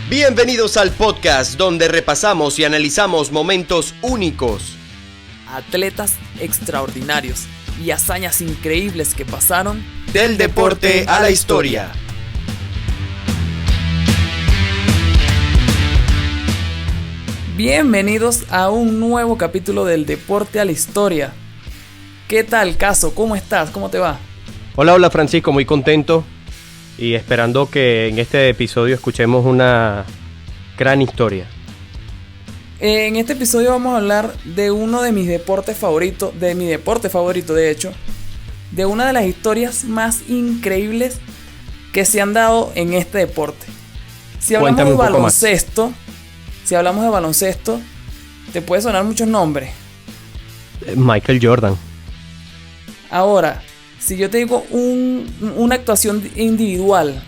Bienvenidos al podcast donde repasamos y analizamos momentos únicos, atletas extraordinarios y hazañas increíbles que pasaron del deporte a la historia. Bienvenidos a un nuevo capítulo del deporte a la historia. ¿Qué tal, Caso? ¿Cómo estás? ¿Cómo te va? Hola Francisco, muy contento y esperando que en este episodio escuchemos una gran historia. En este episodio vamos a hablar de uno de mis deportes favoritos, de mi deporte favorito de hecho, de una de las historias más increíbles que se han dado en este deporte. Si hablamos de baloncesto, te puede sonar muchos nombres. Michael Jordan. Ahora, si yo te digo una actuación individual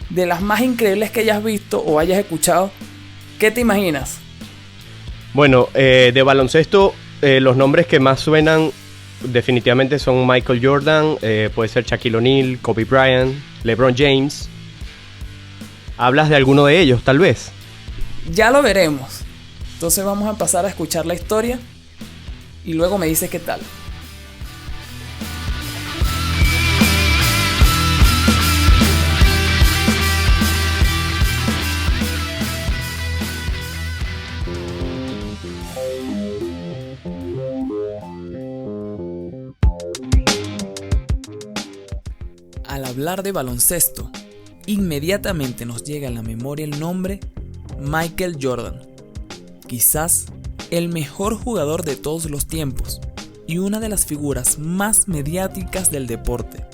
de las más increíbles que hayas visto o hayas escuchado, ¿qué te imaginas? Bueno, de baloncesto, los nombres que más suenan definitivamente son Michael Jordan, puede ser Shaquille O'Neal, Kobe Bryant, LeBron James. ¿Hablas de alguno de ellos, tal vez? Ya lo veremos. Entonces vamos a pasar a escuchar la historia y luego me dices qué tal. Al hablar de baloncesto, inmediatamente nos llega a la memoria el nombre Michael Jordan, quizás el mejor jugador de todos los tiempos y una de las figuras más mediáticas del deporte.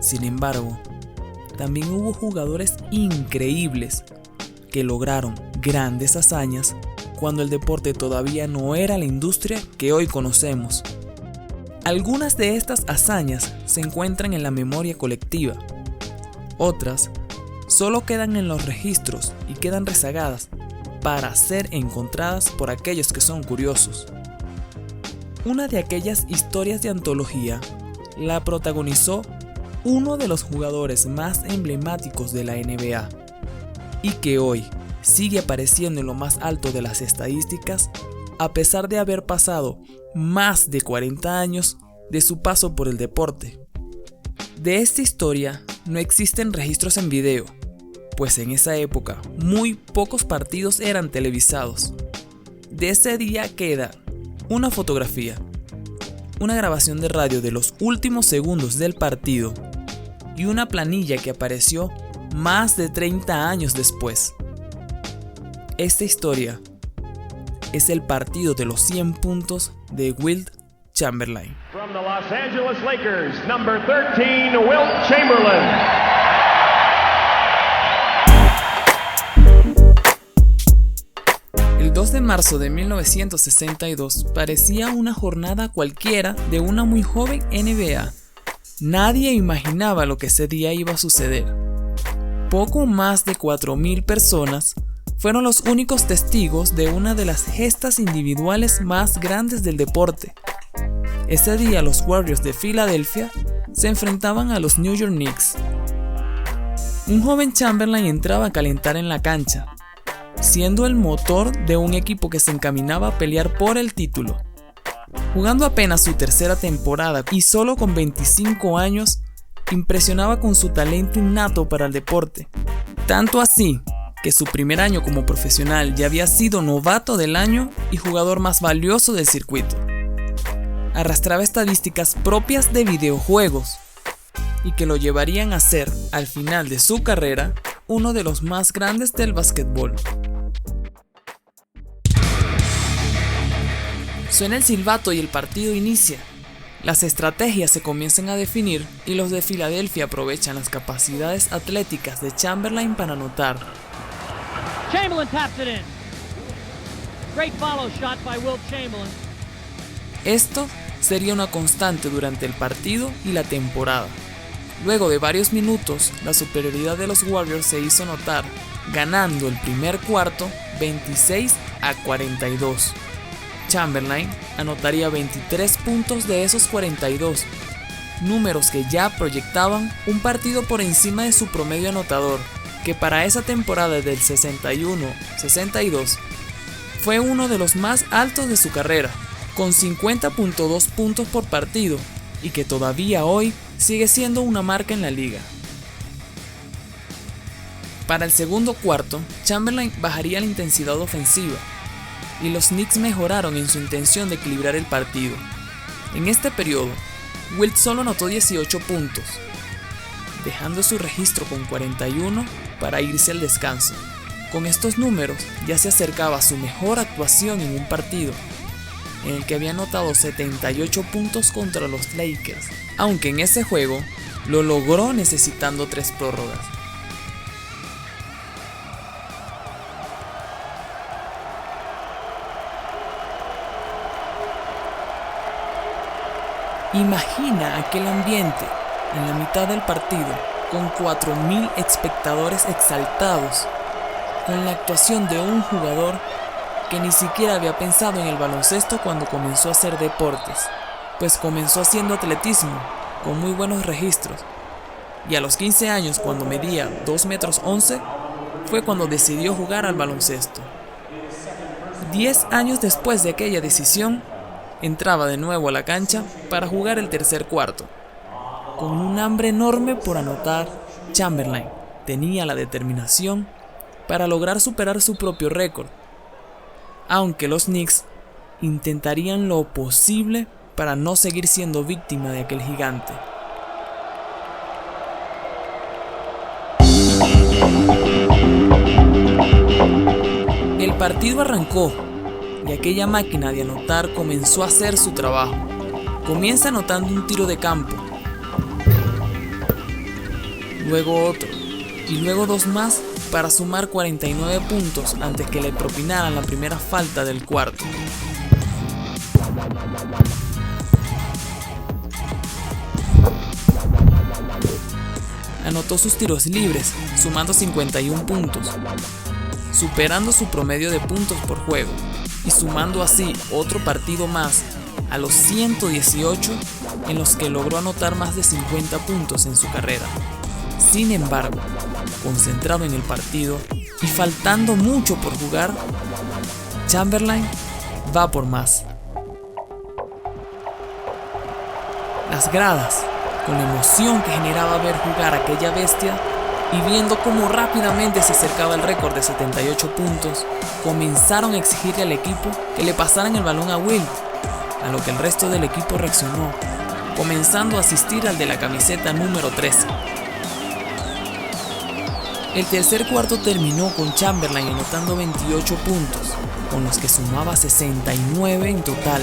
Sin embargo, también hubo jugadores increíbles que lograron grandes hazañas cuando el deporte todavía no era la industria que hoy conocemos. Algunas de estas hazañas se encuentran en la memoria colectiva, otras solo quedan en los registros y quedan rezagadas para ser encontradas por aquellos que son curiosos. Una de aquellas historias de antología la protagonizó uno de los jugadores más emblemáticos de la NBA y que hoy sigue apareciendo en lo más alto de las estadísticas a pesar de haber pasado más de 40 años de su paso por el deporte. De esta historia no existen registros en video, pues en esa época muy pocos partidos eran televisados. De ese día queda una fotografía, una grabación de radio de los últimos segundos del partido y una planilla que apareció más de 30 años después. Esta historia es el partido de los 100 puntos de Wilt Chamberlain. From the Los Angeles Lakers, number 13, Wilt Chamberlain. El 2 de marzo de 1962 parecía una jornada cualquiera de una muy joven NBA. Nadie imaginaba lo que ese día iba a suceder. Poco más de 4,000 personas fueron los únicos testigos de una de las gestas individuales más grandes del deporte. Ese día los Warriors de Filadelfia se enfrentaban a los New York Knicks. Un joven Chamberlain entraba a calentar en la cancha, siendo el motor de un equipo que se encaminaba a pelear por el título. Jugando apenas su tercera temporada y solo con 25 años, impresionaba con su talento innato para el deporte. Tanto así que su primer año como profesional ya había sido novato del año y jugador más valioso del circuito. Arrastraba estadísticas propias de videojuegos y que lo llevarían a ser, al final de su carrera, uno de los más grandes del básquetbol. Suena el silbato y el partido inicia. Las estrategias se comienzan a definir y los de Filadelfia aprovechan las capacidades atléticas de Chamberlain para anotar. Chamberlain taps it in. Great follow shot by Wilt Chamberlain. Esto sería una constante durante el partido y la temporada. Luego de varios minutos, la superioridad de los Warriors se hizo notar, ganando el primer cuarto 26-42. Chamberlain anotaría 23 puntos de esos 42, números que ya proyectaban un partido por encima de su promedio anotador, que para esa temporada del 61-62 fue uno de los más altos de su carrera, con 50.2 puntos por partido, y que todavía hoy sigue siendo una marca en la liga. Para el segundo cuarto, Chamberlain bajaría la intensidad ofensiva, y los Knicks mejoraron en su intención de equilibrar el partido. En este periodo, Wilt solo anotó 18 puntos, dejando su registro con 41 para irse al descanso. Con estos números ya se acercaba a su mejor actuación en un partido, en el que había anotado 78 puntos contra los Lakers, aunque en ese juego lo logró necesitando 3 prórrogas. Imagina aquel ambiente en la mitad del partido, con 4.000 espectadores exaltados, con la actuación de un jugador que ni siquiera había pensado en el baloncesto cuando comenzó a hacer deportes, pues comenzó haciendo atletismo con muy buenos registros, y a los 15 años, cuando medía 2 metros 11, fue cuando decidió jugar al baloncesto. 10 años después de aquella decisión, entraba de nuevo a la cancha para jugar el tercer cuarto. Con un hambre enorme por anotar, Chamberlain tenía la determinación para lograr superar su propio récord, aunque los Knicks intentarían lo posible para no seguir siendo víctima de aquel gigante. El partido arrancó y aquella máquina de anotar comenzó a hacer su trabajo. Comienza anotando un tiro de campo, luego otro, y luego 2 más para sumar 49 puntos antes que le propinaran la primera falta del cuarto. Anotó sus tiros libres, sumando 51 puntos, superando su promedio de puntos por juego, y sumando así otro partido más a los 118 en los que logró anotar más de 50 puntos en su carrera. Sin embargo, concentrado en el partido y faltando mucho por jugar, Chamberlain va por más. Las gradas, con la emoción que generaba ver jugar a aquella bestia y viendo cómo rápidamente se acercaba el récord de 78 puntos, comenzaron a exigirle al equipo que le pasaran el balón a Wilt, a lo que el resto del equipo reaccionó, comenzando a asistir al de la camiseta número 13. El tercer cuarto terminó con Chamberlain anotando 28 puntos, con los que sumaba 69 en total,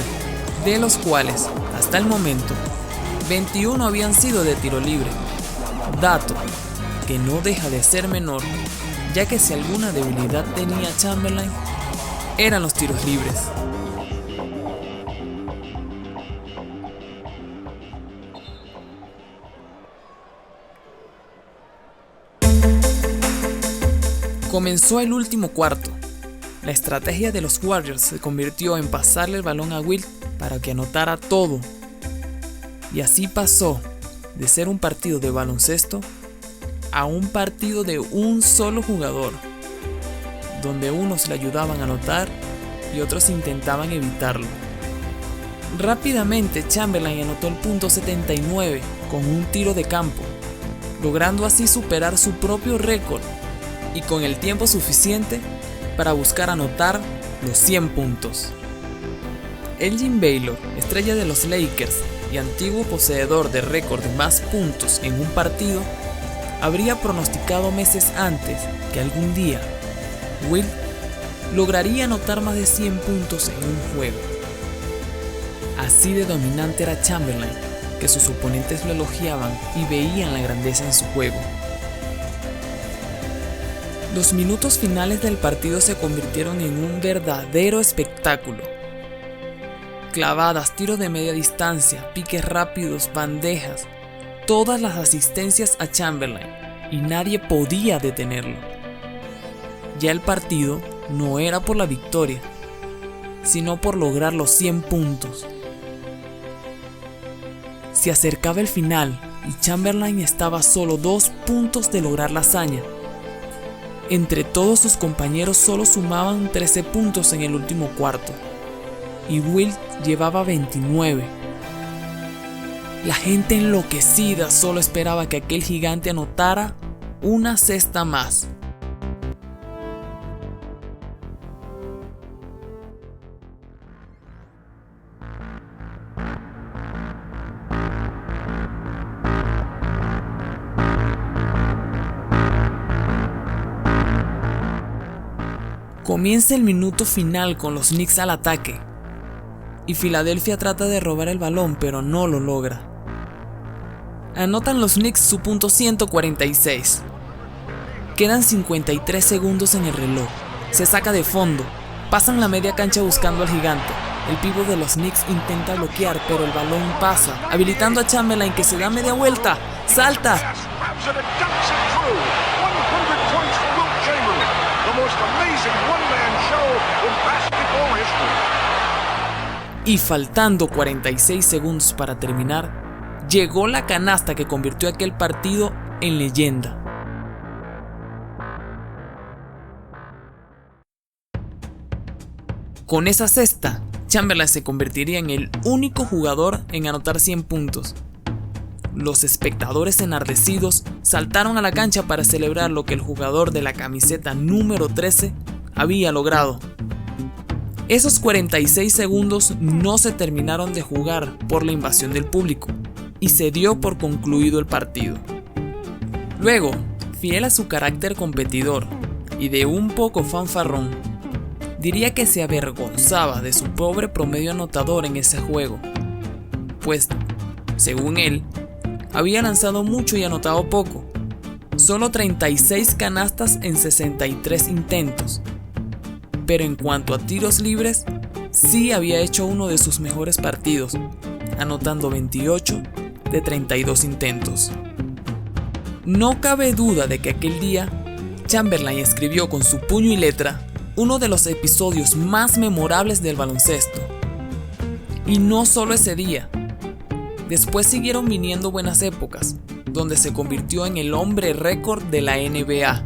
de los cuales, hasta el momento, 21 habían sido de tiro libre, dato que no deja de ser menor, ya que si alguna debilidad tenía Chamberlain, eran los tiros libres. Comenzó el último cuarto. La estrategia de los Warriors se convirtió en pasarle el balón a Wilt para que anotara todo. Y así pasó de ser un partido de baloncesto a un partido de un solo jugador, donde unos le ayudaban a anotar y otros intentaban evitarlo. Rápidamente Chamberlain anotó el punto 79 con un tiro de campo, logrando así superar su propio récord y con el tiempo suficiente para buscar anotar los 100 puntos. Elgin Baylor, estrella de los Lakers y antiguo poseedor de récord de más puntos en un partido, habría pronosticado meses antes que algún día Wilt lograría anotar más de 100 puntos en un juego. Así de dominante era Chamberlain, que sus oponentes lo elogiaban y veían la grandeza en su juego. Los minutos finales del partido se convirtieron en un verdadero espectáculo. Clavadas, tiros de media distancia, piques rápidos, bandejas, todas las asistencias a Chamberlain, y nadie podía detenerlo. Ya el partido no era por la victoria, sino por lograr los 100 puntos. Se acercaba el final y Chamberlain estaba a solo 2 puntos de lograr la hazaña, Entre todos sus compañeros solo sumaban 13 puntos en el último cuarto y Wilt llevaba 29. La gente enloquecida solo esperaba que aquel gigante anotara una cesta más. Comienza el minuto final con los Knicks al ataque y Filadelfia trata de robar el balón pero no lo logra. Anotan los Knicks su punto 146. Quedan 53 segundos en el reloj. Se saca de fondo. Pasan la media cancha buscando al gigante. El pívot de los Knicks intenta bloquear pero el balón pasa, habilitando a Chamberlain que se da media vuelta. ¡Salta! Y faltando 46 segundos para terminar, llegó la canasta que convirtió aquel partido en leyenda. Con esa cesta, Chamberlain se convertiría en el único jugador en anotar 100 puntos. Los espectadores enardecidos saltaron a la cancha para celebrar lo que el jugador de la camiseta número 13 había logrado. Esos 46 segundos no se terminaron de jugar por la invasión del público y se dio por concluido el partido. Luego, fiel a su carácter competidor y de un poco fanfarrón, diría que se avergonzaba de su pobre promedio anotador en ese juego, pues, según él, había lanzado mucho y anotado poco, solo 36 canastas en 63 intentos. Pero en cuanto a tiros libres, sí había hecho uno de sus mejores partidos, anotando 28 de 32 intentos. No cabe duda de que aquel día, Chamberlain escribió con su puño y letra uno de los episodios más memorables del baloncesto. Y no solo ese día. Después siguieron viniendo buenas épocas, donde se convirtió en el hombre récord de la NBA,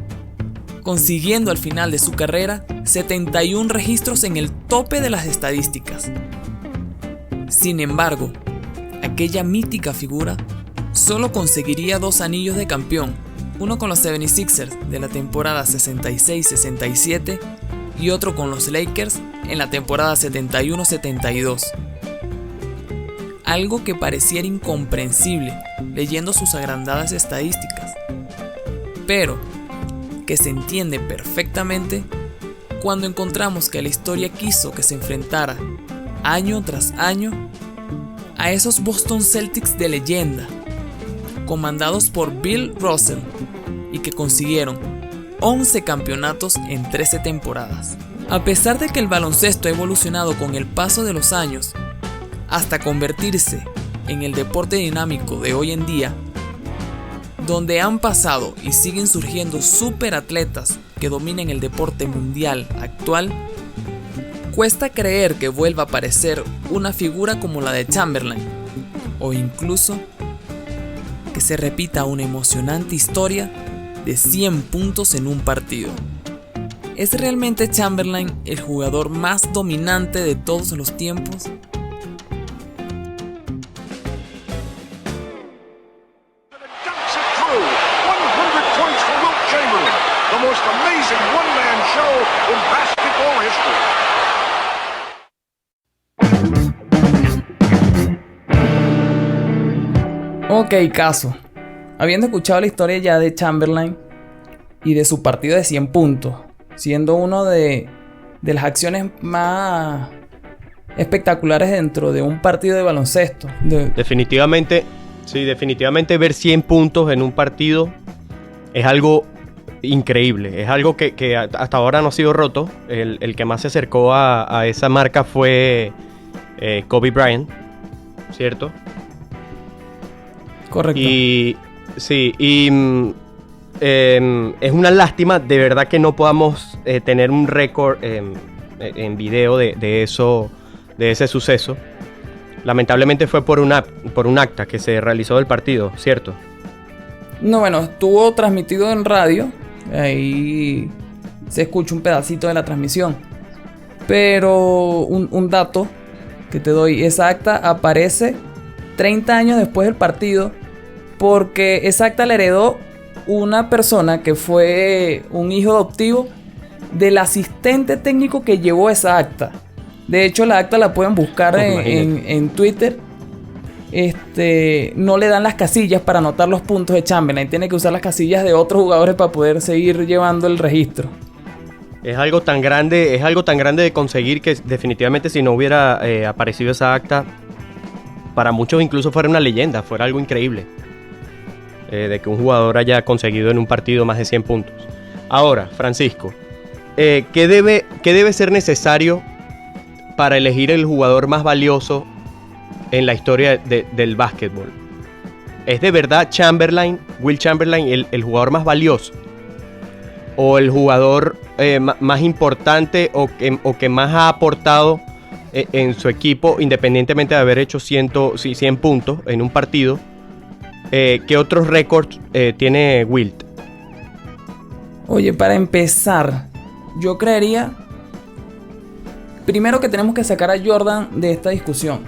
consiguiendo al final de su carrera 71 registros en el tope de las estadísticas. Sin embargo, aquella mítica figura solo conseguiría 2 anillos de campeón, uno con los 76ers de la temporada 66-67 y otro con los Lakers en la temporada 71-72. Algo que pareciera incomprensible leyendo sus agrandadas estadísticas, pero que se entiende perfectamente cuando encontramos que la historia quiso que se enfrentara año tras año a esos Boston Celtics de leyenda, comandados por Bill Russell, y que consiguieron 11 campeonatos en 13 temporadas. A pesar de que el baloncesto ha evolucionado con el paso de los años hasta convertirse en el deporte dinámico de hoy en día, donde han pasado y siguen surgiendo superatletas que dominen el deporte mundial actual, cuesta creer que vuelva a aparecer una figura como la de Chamberlain, o incluso que se repita una emocionante historia de 100 puntos en un partido. ¿Es realmente Chamberlain el jugador más dominante de todos los tiempos? Ok, caso. Habiendo escuchado la historia ya de Chamberlain y de su partido de 100 puntos, siendo uno de las acciones más espectaculares dentro de un partido de baloncesto. Definitivamente, sí, definitivamente ver 100 puntos en un partido es algo increíble. Es algo que hasta ahora no ha sido roto. El que más se acercó a esa marca fue Kobe Bryant, ¿cierto? Correcto. Y sí, es una lástima de verdad que no podamos tener un récord en video de eso, de ese suceso. Lamentablemente fue por un acta que se realizó del partido, ¿cierto? No, bueno, estuvo transmitido en radio Ahí se escucha un pedacito de la transmisión. Pero un dato que te doy, esa acta aparece 30 años después del partido, porque esa acta la heredó una persona que fue un hijo adoptivo del asistente técnico que llevó esa acta. De hecho, la acta la pueden buscar en Twitter. No le dan las casillas para anotar los puntos de Chamberlain. Tiene que usar las casillas de otros jugadores para poder seguir llevando el registro. Es algo tan grande de conseguir que definitivamente si no hubiera aparecido esa acta, para muchos incluso fuera una leyenda, fuera algo increíble. De que un jugador haya conseguido en un partido más de 100 puntos. Ahora, Francisco, ¿qué debe ser necesario para elegir el jugador más valioso en la historia del básquetbol? ¿Es de verdad Will Chamberlain, el jugador más valioso? ¿O el jugador más importante o que más ha aportado en su equipo, independientemente de haber hecho 100 puntos en un partido? ¿Qué otros récords tiene Wilt? Oye, para empezar, yo creería primero que tenemos que sacar a Jordan de esta discusión.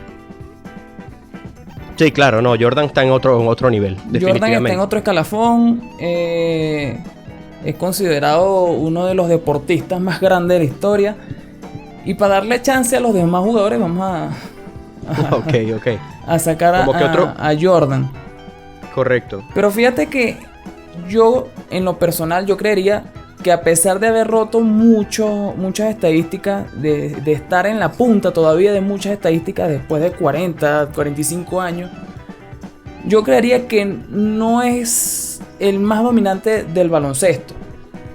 Sí, claro, no, Jordan está en otro nivel, definitivamente. Jordan está en otro escalafón. Es considerado uno de los deportistas más grandes de la historia. Y para darle chance a los demás jugadores, vamos a sacar a Jordan. Correcto. Pero fíjate que yo, en lo personal, yo creería que a pesar de haber roto muchas estadísticas, de estar en la punta todavía de muchas estadísticas después de 40, 45 años, yo creería que no es el más dominante del baloncesto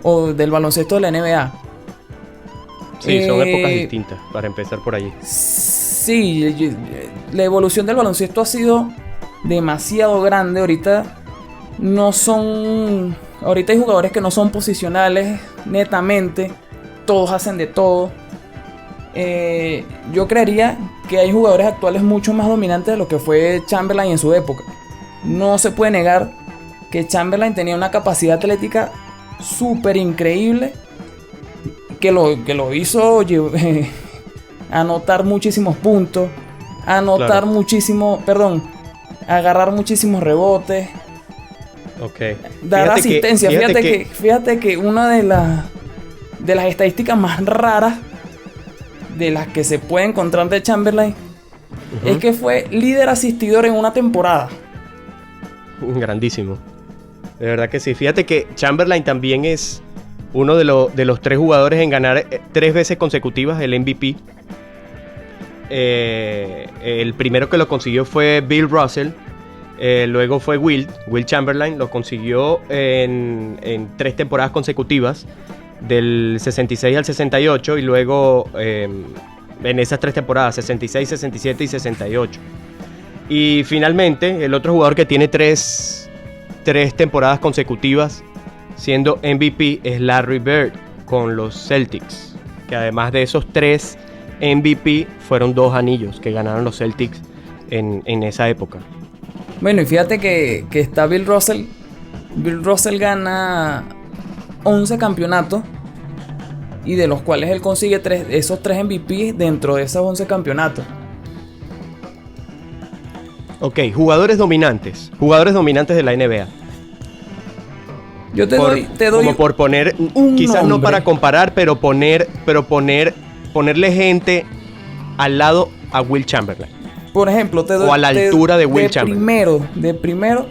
o del baloncesto de la NBA. Sí, son épocas distintas, para empezar por allí. Sí, la evolución del baloncesto ha sido demasiado grande. Ahorita hay jugadores que no son posicionales netamente, todos hacen de todo. Yo creería que hay jugadores actuales mucho más dominantes de lo que fue Chamberlain en su época. No se puede negar que Chamberlain tenía una capacidad atlética súper increíble que lo hizo anotar muchísimos puntos, agarrar muchísimos rebotes, dar asistencia. Fíjate que una de las estadísticas más raras de las que se puede encontrar de Chamberlain es que fue líder asistidor en una temporada. Grandísimo. De verdad que sí. Fíjate que Chamberlain también es uno de los 3 jugadores en ganar 3 veces consecutivas el MVP. El primero que lo consiguió fue Bill Russell. Luego fue Will Chamberlain. Lo consiguió en 3 temporadas consecutivas, del 66 al 68. Y luego en esas 3 temporadas, 66, 67 y 68. Y finalmente, el otro jugador que tiene 3 temporadas consecutivas siendo MVP es Larry Bird con los Celtics, que además de esos 3 MVP fueron 2 anillos que ganaron los Celtics en esa época. Bueno, y fíjate que está Bill Russell. Bill Russell gana 11 campeonatos, y de los cuales él consigue esos 3 MVP dentro de esos 11 campeonatos. Ok, jugadores dominantes de la NBA. Yo te doy como por poner, quizás nombre. No para comparar, pero ponerle gente al lado a Will Chamberlain. Por ejemplo, o a la altura de Will Chamberlain. De primero,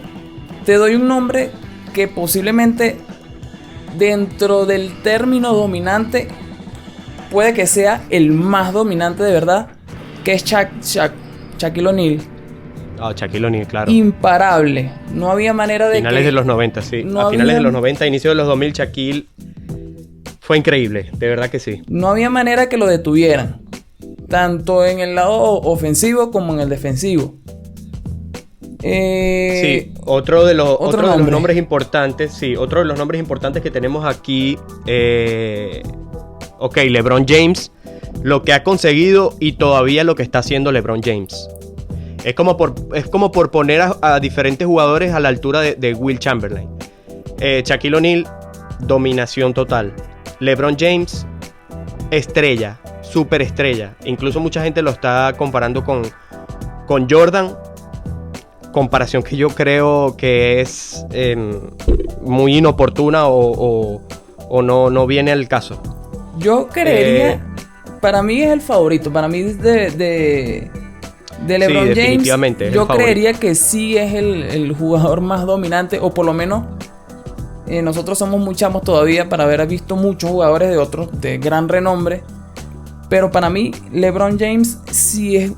te doy un nombre que posiblemente dentro del término dominante puede que sea el más dominante de verdad, que es Shaquille O'Neal. Shaquille O'Neal, claro. Imparable. No había manera de finales de los 90, sí. A finales de los 90, inicio de los 2000, Shaquille fue increíble, de verdad que sí. No había manera que lo detuvieran, tanto en el lado ofensivo como en el defensivo. Sí, otro de los nombres importantes, otro de los nombres importantes que tenemos aquí, LeBron James, lo que ha conseguido y todavía lo que está haciendo LeBron James. Es como por poner a diferentes jugadores a la altura de Will Chamberlain. Shaquille O'Neal dominación total. LeBron James, estrella, superestrella. Incluso mucha gente lo está comparando con Jordan. Comparación que yo creo que es muy inoportuna o no viene al caso. Yo creería, para mí es el favorito. Para mí de LeBron James, definitivamente yo creería que sí es el jugador más dominante, o por lo menos nosotros somos muy chamos todavía para haber visto muchos jugadores de otros de gran renombre. Pero para mí LeBron James sí es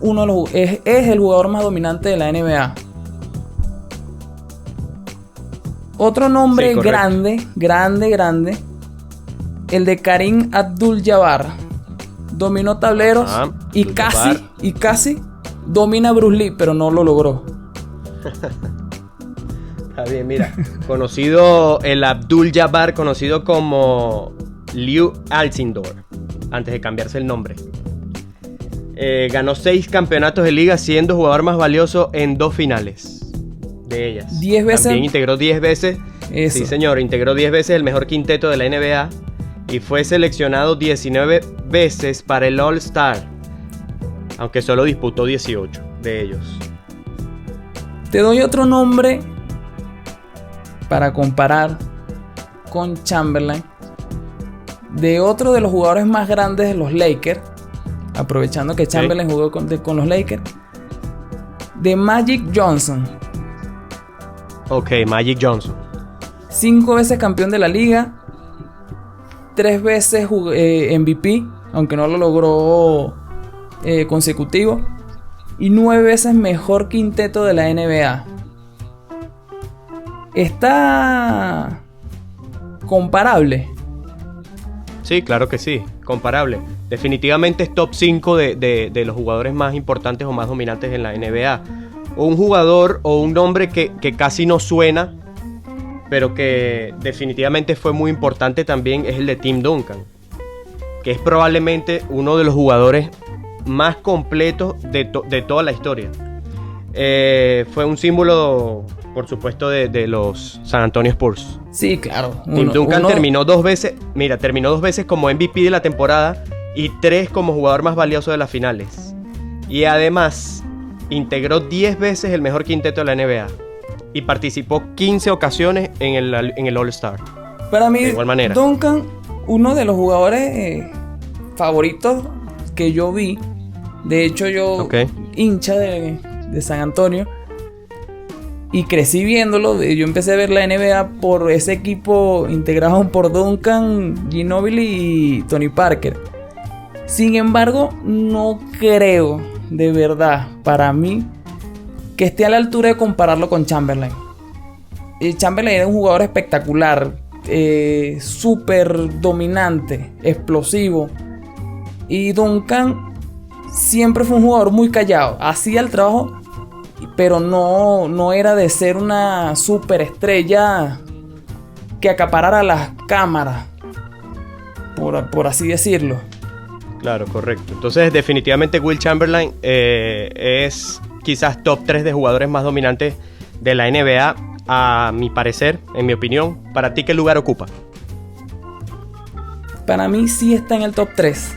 es el jugador más dominante de la NBA. Otro nombre grande, el de Kareem Abdul-Jabbar. Dominó tableros y casi domina a Bruce Lee, pero no lo logró. Está bien, mira. El Abdul-Jabbar, conocido como Lew Alcindor, antes de cambiarse el nombre. Ganó 6 campeonatos de liga, siendo jugador más valioso en 2 finales de ellas. 10 veces. También integró 10 veces. Eso. Sí, señor, integró 10 veces el mejor quinteto de la NBA y fue seleccionado 19 veces para el All-Star, aunque solo disputó 18 de ellos. Te doy otro nombre para comparar con Chamberlain, de otro de los jugadores más grandes de los Lakers, aprovechando que Chamberlain jugó con los Lakers, de Magic Johnson. Ok, Magic Johnson. 5 veces campeón de la liga, 3 veces MVP, aunque no lo logró consecutivo, y 9 veces mejor quinteto de la NBA. ¿Está comparable? Sí, claro que sí, comparable. Definitivamente es top 5 de los jugadores más importantes o más dominantes en la NBA. Un jugador o un nombre que casi no suena, pero que definitivamente fue muy importante también, es el de Tim Duncan, que es probablemente uno de los jugadores más completos de toda la historia. Fue un símbolo, por supuesto, de los San Antonio Spurs. Sí, claro. Tim Duncan terminó 2 veces. Mira, terminó 2 veces como MVP de la temporada y 3 como jugador más valioso de las finales. Y además integró 10 veces el mejor quinteto de la NBA y participó 15 ocasiones en el All-Star. Para mí, de igual manera, Duncan, uno de los jugadores favoritos que yo vi. De hecho, yo hincha de San Antonio y crecí viéndolo. Yo empecé a ver la NBA por ese equipo integrado por Duncan, Ginobili y Tony Parker. Sin embargo, no creo, de verdad, para mí, que esté a la altura de compararlo con Chamberlain. Chamberlain era un jugador espectacular, súper dominante, explosivo. Y Duncan siempre fue un jugador muy callado, hacía el trabajo, pero no era de ser una superestrella que acaparara las cámaras, por así decirlo. Claro, correcto. Entonces, definitivamente Will Chamberlain es quizás top 3 de jugadores más dominantes de la NBA, a mi parecer, en mi opinión. ¿Para ti qué lugar ocupa? Para mí sí está en el top 3,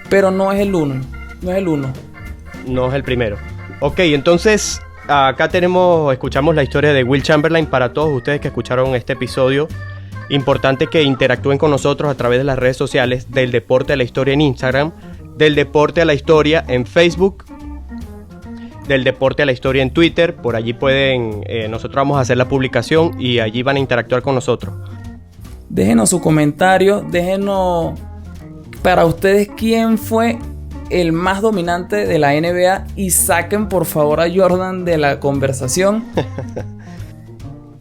pero no es el 1. No es el primero. Ok, entonces acá escuchamos la historia de Will Chamberlain. Para todos ustedes que escucharon este episodio, importante que interactúen con nosotros a través de las redes sociales del Deporte a la Historia en Instagram, del Deporte a la Historia en Facebook, del Deporte a la Historia en Twitter. Por allí nosotros vamos a hacer la publicación y allí van a interactuar con nosotros. Déjenos su comentario, déjenos para ustedes quién fue el más dominante de la NBA y saquen por favor a Jordan de la conversación,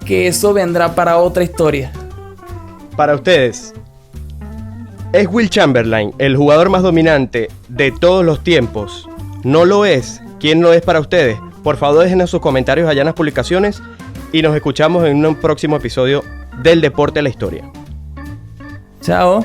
que eso vendrá para otra historia. Para ustedes, ¿es Will Chamberlain el jugador más dominante de todos los tiempos? ¿No lo es? ¿Quién lo es para ustedes? Por favor, déjenos sus comentarios allá en las publicaciones y nos escuchamos en un próximo episodio del Deporte a la Historia. Chao.